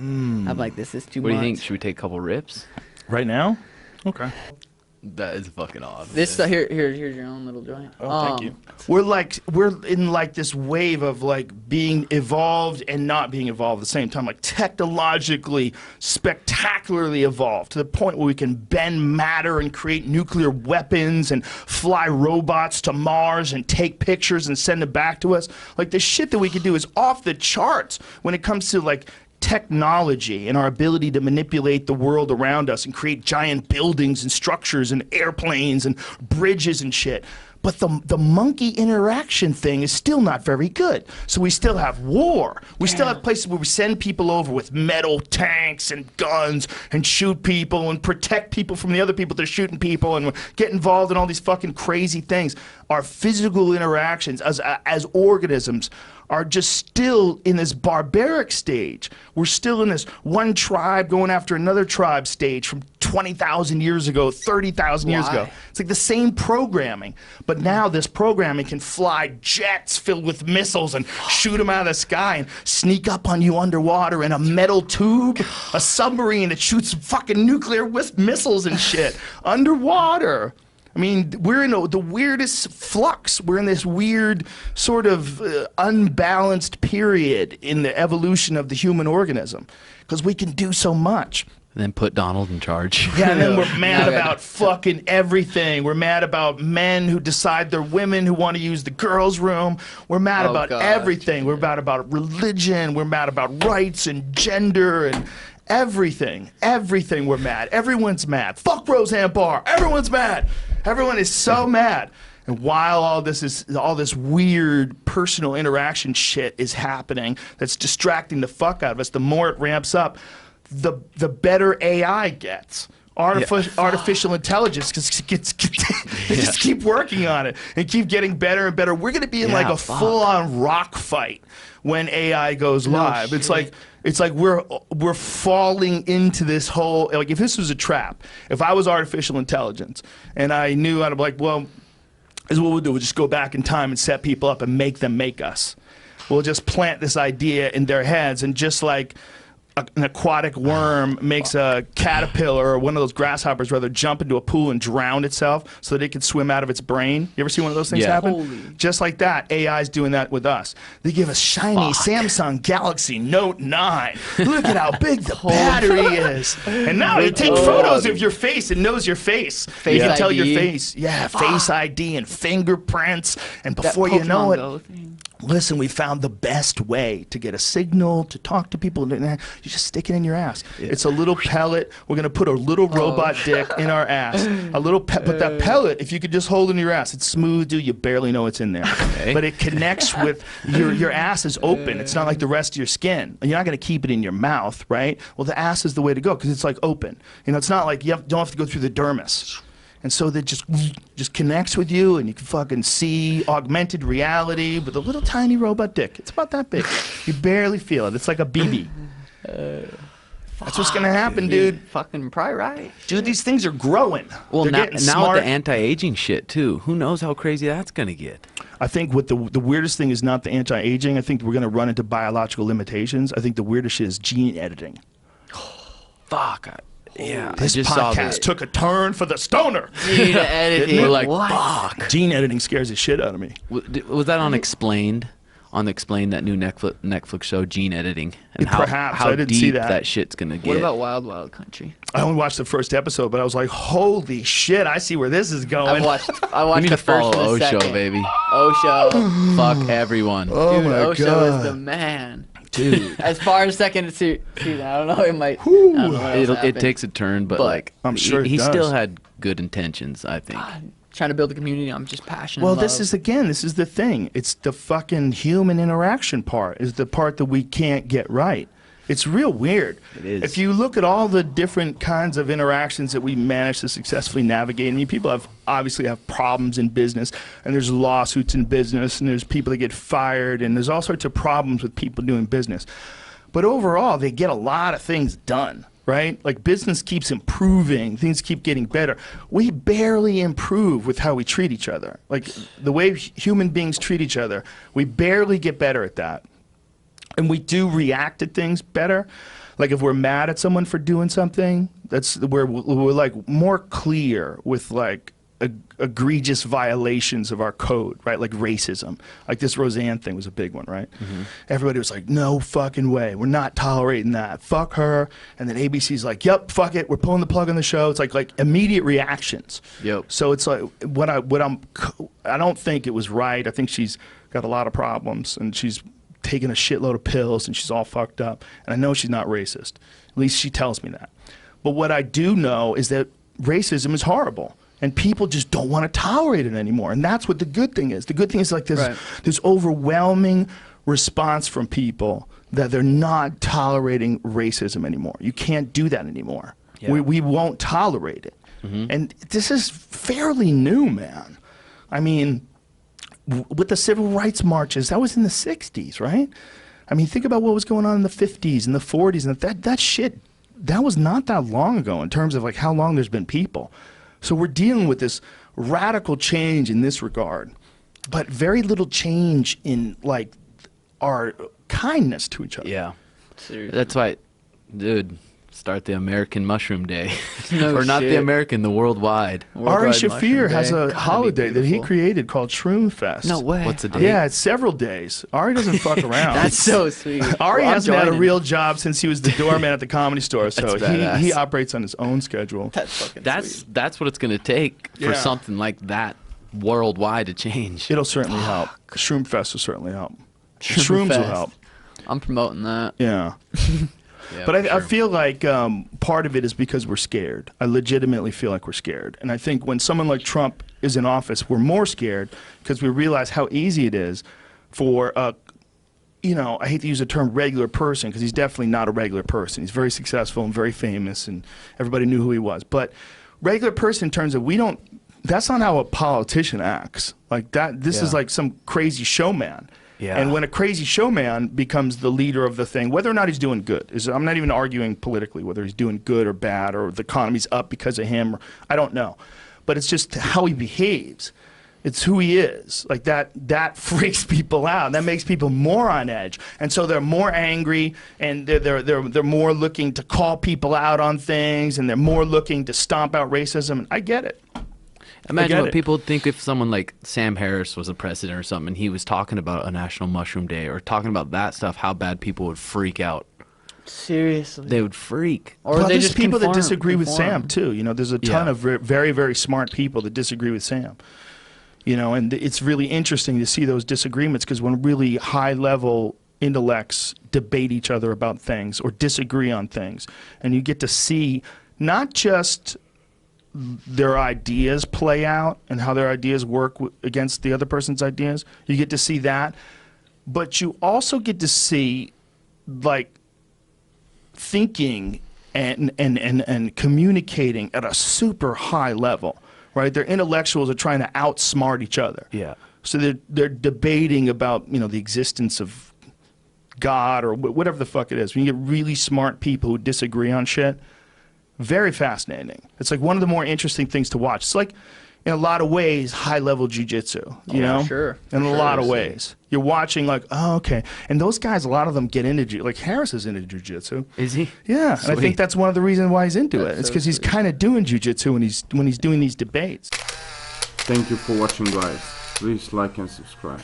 I'm like, this is too What much. do you think? Should we take a couple rips? Right now? Okay. That is fucking awesome. This here's your own little joint. Oh, thank you. We're in like this wave of like being evolved and not being evolved at the same time, like technologically, spectacularly evolved to the point where we can bend matter and create nuclear weapons and fly robots to Mars and take pictures and send them back to us. Like the shit that we can do is off the charts when it comes to like technology and our ability to manipulate the world around us and create giant buildings and structures and airplanes and bridges and shit. But the monkey interaction thing is still not very good. So we still have war. We still have places where we send people over with metal tanks and guns and shoot people and protect people from the other people that are shooting people and get involved in all these fucking crazy things. Our physical interactions as organisms are just still in this barbaric stage. We're still in this one tribe going after another tribe stage from 20,000 years ago, 30,000 years ago. It's like the same programming, but now this programming can fly jets filled with missiles and shoot them out of the sky and sneak up on you underwater in a metal tube, a submarine that shoots fucking nuclear missiles and shit underwater. I mean, we're in the weirdest flux. We're in this weird sort of unbalanced period in the evolution of the human organism because we can do so much. And then put Donald in charge. Yeah, and then we're mad about fucking everything. We're mad about men who decide they're women who want to use the girls' room. We're mad about everything. We're mad about religion. We're mad about rights and gender and everything. Everything we're mad. Everyone's mad. Fuck Roseanne Barr. Everyone's mad. Everyone is so mad. And while all this weird personal interaction shit is happening that's distracting the fuck out of us, the more it ramps up, the better AI gets. Artificial intelligence they just keep working on it and keep getting better and better. We're going to be in like a full-on rock fight when AI goes live. It's like we're falling into this whole, like if this was a trap, if I was artificial intelligence and I knew I'd be like, well, this is what we'll do. We'll just go back in time and set people up and make them make us. We'll just plant this idea in their heads, and just like an aquatic worm makes a caterpillar or one of those grasshoppers rather jump into a pool and drown itself so that it can swim out of its brain. You ever see one of those things happen? Just like that, AI's doing that with us. They give us shiny Samsung Galaxy Note 9. Look at how big the battery is. And now they take photos of your face and knows your face. You can tell your face. Yeah, Face ID and fingerprints. And before you know it, listen, we found the best way to get a signal, to talk to people. You just stick it in your ass. It's a little pellet. We're going to put a little robot dick in our ass. A little but that pellet, if you could just hold it in your ass, it's smooth, dude. You barely know it's in there. But it connects with your ass is open. It's not like the rest of your skin. You're not going to keep it in your mouth, right? Well, the ass is the way to go because it's like open. You know, it's not like you don't have to go through the dermis. And so that just connects with you, and you can fucking see augmented reality with a little tiny robot dick. It's about that big. You barely feel it. It's like a BB. That's what's gonna happen, dude. Fucking probably right. Dude, these things are growing. Well, They're now getting smart. with the anti-aging shit too. Who knows how crazy that's gonna get? I think what the weirdest thing is not the anti-aging. I think we're gonna run into biological limitations. I think the weirdest shit is gene editing. Fuck. Yeah, this podcast took a turn for the stoner. Gene editing. We're like, fuck. Gene editing scares the shit out of me. Was that on Explained? On Explained, that new Netflix show, Gene Editing, and how I didn't deep see that shit's gonna get. What about Wild Wild Country? I only watched the first episode, but I was like, holy shit! I see where this is going. I watched we need the to follow first and the Osho, second. baby. Osho. Fuck everyone. Oh Dude, my Osho God. is the man. Dude. As far as second season, I don't know. It might. I don't know what else It happened. takes a turn, but like I'm sure he it does. still had good intentions. I think. Trying to build a community. I'm just passionate. Well, this is the thing. It's the fucking human interaction part is the part that we can't get right. It's real weird. It is. If you look at all the different kinds of interactions that we manage to successfully navigate, I mean, people obviously have problems in business, and there's lawsuits in business, and there's people that get fired, and there's all sorts of problems with people doing business. But overall, they get a lot of things done. Right? Like business keeps improving, things keep getting better. We barely improve with how we treat each other. Like the way human beings treat each other, we barely get better at that. And we do react to things better. Like if we're mad at someone for doing something, that's where we're like more clear with like egregious violations of our code, right? Like racism. Like this Roseanne thing was a big one, right? Everybody was like, no fucking way. We're not tolerating that. Fuck her. And then ABC's like, yep, fuck it. We're pulling the plug on the show. It's like immediate reactions. Yep. So it's like I don't think it was right. I think she's got a lot of problems and she's taking a shitload of pills and she's all fucked up. And I know she's not racist. At least she tells me that. But what I do know is that racism is horrible. And people just don't want to tolerate it anymore. And that's what the good thing is. The good thing is like this overwhelming response from people that they're not tolerating racism anymore. You can't do that anymore. Yeah. We won't tolerate it. And this is fairly new, man. I mean, with the civil rights marches, that was in the 60s, right? I mean, think about what was going on in the 50s and the 40s. And that shit, that was not that long ago in terms of like how long there's been people. So we're dealing with this radical change in this regard, but very little change in like our kindness to each other. Yeah. Seriously. That's why, dude, start the American Mushroom Day. No or not the shit. American, the worldwide. Ari Worldwide Shafir Mushroom has Day. a Gotta be holiday that he beautiful. created called Shroom Fest. No way. What's the date? Yeah, it's several days. Ari doesn't fuck around. That's so sweet. Ari Well, I'm hasn't had a joining. real job since he was the doorman at the Comedy Store, so badass. he operates on his own schedule. That's fucking sweet. That's what it's gonna take for Yeah. something like that worldwide to change. It'll certainly help. Shroom Fest will certainly help. Shroom Shrooms will Fest. help. I'm promoting that. Yeah. Yeah, But for I sure. feel like part of it is because we're scared. I legitimately feel like we're scared. And I think when someone like Trump is in office, we're more scared because we realize how easy it is for, you know, I hate to use the term regular person because he's definitely not a regular person. He's very successful and very famous and everybody knew who he was. But regular person in terms of that's not how a politician acts. Like that, this is like some crazy showman. Yeah. And when a crazy showman becomes the leader of the thing, whether or not he's doing good, I'm not even arguing politically whether he's doing good or bad or the economy's up because of him. I don't know. But it's just how he behaves. It's who he is. Like that freaks people out. That makes people more on edge. And so they're more angry and they're more looking to call people out on things and they're more looking to stomp out racism. And I get it. Imagine get what it. people would think if someone like Sam Harris was a president or something and he was talking about a National Mushroom Day or talking about that stuff, how bad people would freak out. Seriously. They would freak. Or Well, they there's just people that conform- disagree with conform. Sam too. You know, there's a ton of very, very smart people that disagree with Sam. You know, and it's really interesting to see those disagreements because when really high-level intellects debate each other about things or disagree on things, and you get to see not just their ideas play out and how their ideas work against the other person's ideas, you get to see that, but you also get to see like thinking and communicating at a super high level, right? Their intellectuals are trying to outsmart each other. Yeah. So they're debating about, you know, the existence of God or whatever the fuck it is. When you get really smart people who disagree on shit, very fascinating. It's like one of the more interesting things to watch. It's like, in a lot of ways, high-level jiu-jitsu, you know? Sure. In a Sure, lot of same. ways. You're watching like, oh, okay. And those guys, a lot of them get into like Harris is into jiu-jitsu. Is he? Yeah, and I Sweet. think that's one of the reasons why he's into That's it. It's so because he's sweet. kind of doing jiu-jitsu when he's doing these debates. Thank you for watching, guys. Please like and subscribe.